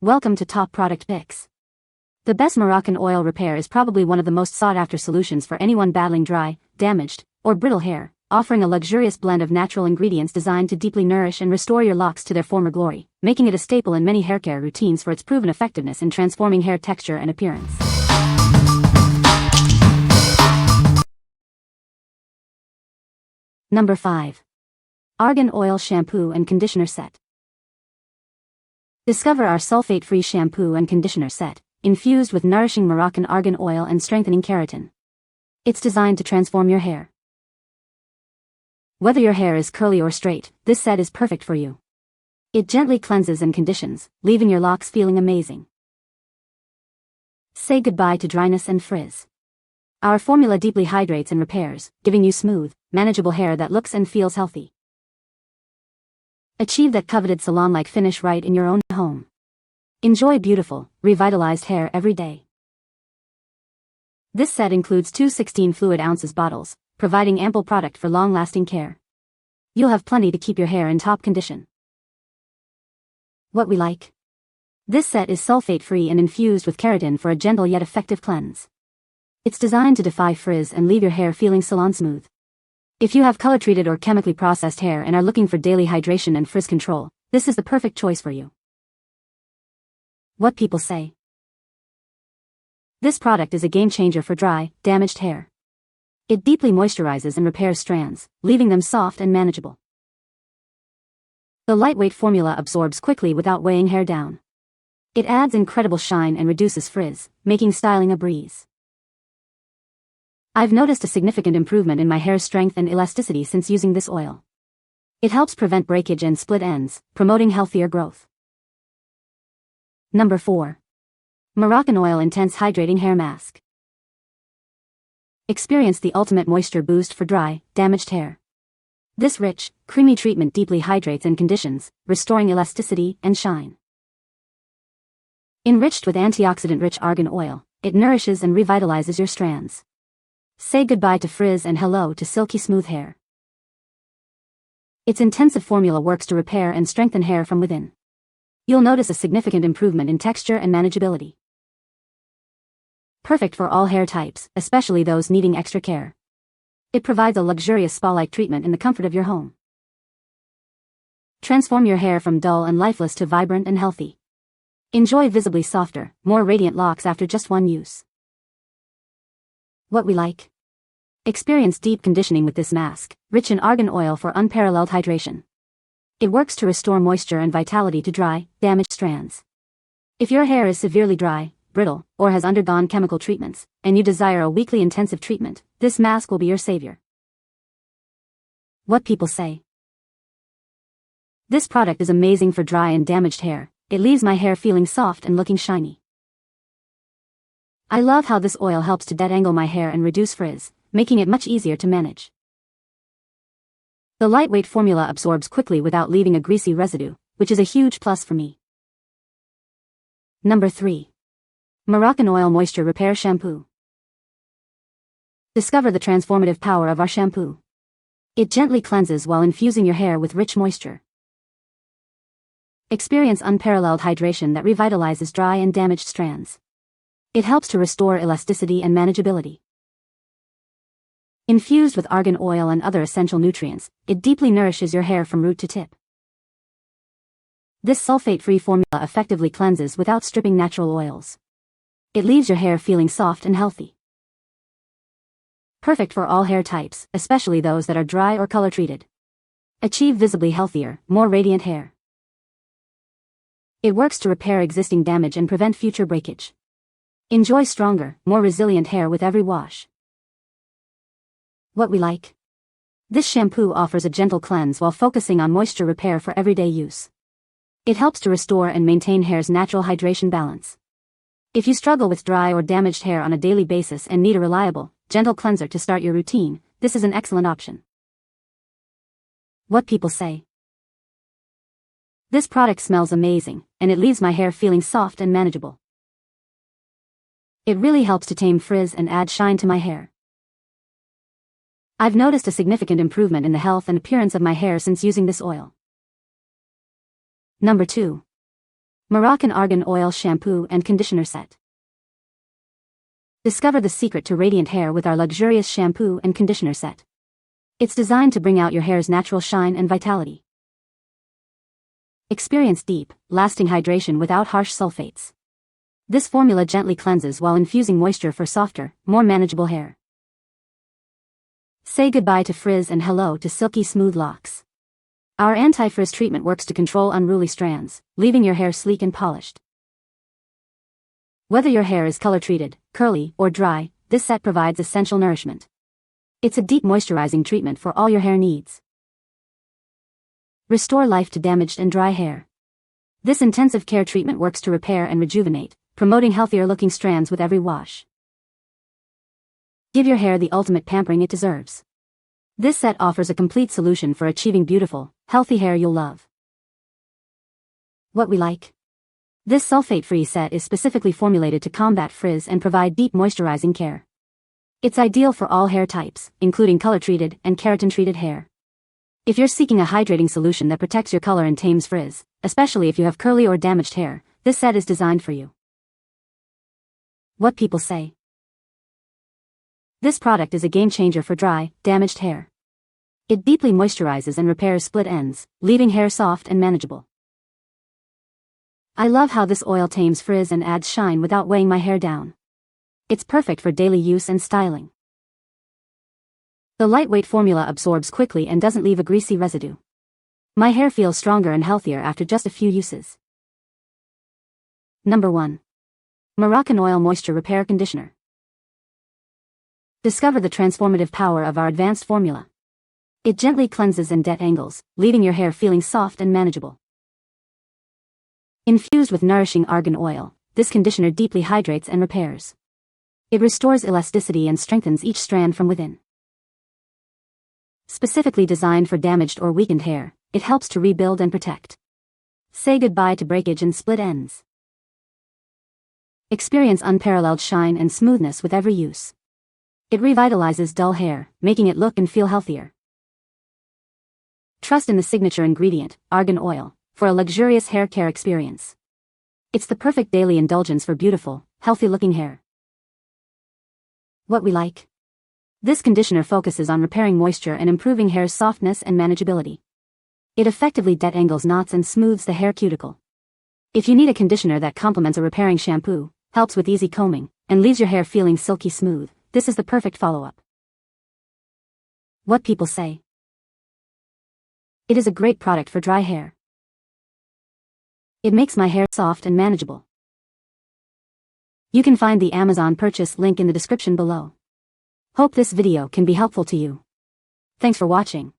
Welcome to Top Product Picks. The best Moroccan oil repair is probably one of the most sought-after solutions for anyone battling dry, damaged, or brittle hair, offering a luxurious blend of natural ingredients designed to deeply nourish and restore your locks to their former glory, making it a staple in many haircare routines for its proven effectiveness in transforming hair texture and appearance. Number 5. Argan Oil Shampoo and Conditioner Set. Discover our sulfate-free shampoo and conditioner set, infused with nourishing Moroccan argan oil and strengthening keratin. It's designed to transform your hair. Whether your hair is curly or straight, this set is perfect for you. It gently cleanses and conditions, leaving your locks feeling amazing. Say goodbye to dryness and frizz. Our formula deeply hydrates and repairs, giving you smooth, manageable hair that looks and feels healthy. Achieve that coveted salon-like finish right in your own home. Enjoy beautiful, revitalized hair every day. This set includes two 16 fluid ounces bottles, providing ample product for long-lasting care. You'll have plenty to keep your hair in top condition. What we like. This set is sulfate-free and infused with keratin for a gentle yet effective cleanse. It's designed to defy frizz and leave your hair feeling salon smooth. If you have color-treated or chemically processed hair and are looking for daily hydration and frizz control, this is the perfect choice for you. What people say. This product is a game-changer for dry, damaged hair. It deeply moisturizes and repairs strands, leaving them soft and manageable. The lightweight formula absorbs quickly without weighing hair down. It adds incredible shine and reduces frizz, making styling a breeze. I've noticed a significant improvement in my hair's strength and elasticity since using this oil. It helps prevent breakage and split ends, promoting healthier growth. Number 4. Moroccanoil Intense Hydrating Hair Mask. Experience the ultimate moisture boost for dry, damaged hair. This rich, creamy treatment deeply hydrates and conditions, restoring elasticity and shine. Enriched with antioxidant-rich argan oil, it nourishes and revitalizes your strands. Say goodbye to frizz and hello to silky smooth hair. Its intensive formula works to repair and strengthen hair from within. You'll notice a significant improvement in texture and manageability. Perfect for all hair types, especially those needing extra care. It provides a luxurious spa-like treatment in the comfort of your home. Transform your hair from dull and lifeless to vibrant and healthy. Enjoy visibly softer, more radiant locks after just one use. What we like. Experience deep conditioning with this mask, rich in argan oil for unparalleled hydration. It works to restore moisture and vitality to dry, damaged strands. If your hair is severely dry, brittle, or has undergone chemical treatments, and you desire a weekly intensive treatment, this mask will be your savior. What people say. This product is amazing for dry and damaged hair. It leaves my hair feeling soft and looking shiny. I love how this oil helps to detangle my hair and reduce frizz, making it much easier to manage. The lightweight formula absorbs quickly without leaving a greasy residue, which is a huge plus for me. Number 3. Moroccanoil Moisture Repair Shampoo. Discover the transformative power of our shampoo. It gently cleanses while infusing your hair with rich moisture. Experience unparalleled hydration that revitalizes dry and damaged strands. It helps to restore elasticity and manageability. Infused with argan oil and other essential nutrients, it deeply nourishes your hair from root to tip. This sulfate-free formula effectively cleanses without stripping natural oils. It leaves your hair feeling soft and healthy. Perfect for all hair types, especially those that are dry or color-treated. Achieve visibly healthier, more radiant hair. It works to repair existing damage and prevent future breakage. Enjoy stronger, more resilient hair with every wash. What we like. This shampoo offers a gentle cleanse while focusing on moisture repair for everyday use. It helps to restore and maintain hair's natural hydration balance. If you struggle with dry or damaged hair on a daily basis and need a reliable, gentle cleanser to start your routine, this is an excellent option. What people say. This product smells amazing, and it leaves my hair feeling soft and manageable. It really helps to tame frizz and add shine to my hair. I've noticed a significant improvement in the health and appearance of my hair since using this oil. Number 2. Moroccan Argan Oil Shampoo and Conditioner Set. Discover the secret to radiant hair with our luxurious shampoo and conditioner set. It's designed to bring out your hair's natural shine and vitality. Experience deep, lasting hydration without harsh sulfates. This formula gently cleanses while infusing moisture for softer, more manageable hair. Say goodbye to frizz and hello to silky smooth locks. Our anti-frizz treatment works to control unruly strands, leaving your hair sleek and polished. Whether your hair is color-treated, curly, or dry, this set provides essential nourishment. It's a deep moisturizing treatment for all your hair needs. Restore life to damaged and dry hair. This intensive care treatment works to repair and rejuvenate, promoting healthier-looking strands with every wash. Give your hair the ultimate pampering it deserves. This set offers a complete solution for achieving beautiful, healthy hair you'll love. What we like. This sulfate-free set is specifically formulated to combat frizz and provide deep moisturizing care. It's ideal for all hair types, including color-treated and keratin-treated hair. If you're seeking a hydrating solution that protects your color and tames frizz, especially if you have curly or damaged hair, this set is designed for you. What people say. This product is a game-changer for dry, damaged hair. It deeply moisturizes and repairs split ends, leaving hair soft and manageable. I love how this oil tames frizz and adds shine without weighing my hair down. It's perfect for daily use and styling. The lightweight formula absorbs quickly and doesn't leave a greasy residue. My hair feels stronger and healthier after just a few uses. Number 1. Moroccanoil Moisture Repair Conditioner. Discover the transformative power of our advanced formula. It gently cleanses and detangles, leaving your hair feeling soft and manageable. Infused with nourishing argan oil, this conditioner deeply hydrates and repairs. It restores elasticity and strengthens each strand from within. Specifically designed for damaged or weakened hair, it helps to rebuild and protect. Say goodbye to breakage and split ends. Experience unparalleled shine and smoothness with every use. It revitalizes dull hair, making it look and feel healthier. Trust in the signature ingredient, argan oil, for a luxurious hair care experience. It's the perfect daily indulgence for beautiful, healthy-looking hair. What we like. This conditioner focuses on repairing moisture and improving hair's softness and manageability. It effectively detangles knots and smooths the hair cuticle. If you need a conditioner that complements a repairing shampoo, helps with easy combing, and leaves your hair feeling silky smooth, this is the perfect follow-up. What people say. It is a great product for dry hair. It makes my hair soft and manageable. You can find the Amazon purchase link in the description below. Hope this video can be helpful to you. Thanks for watching.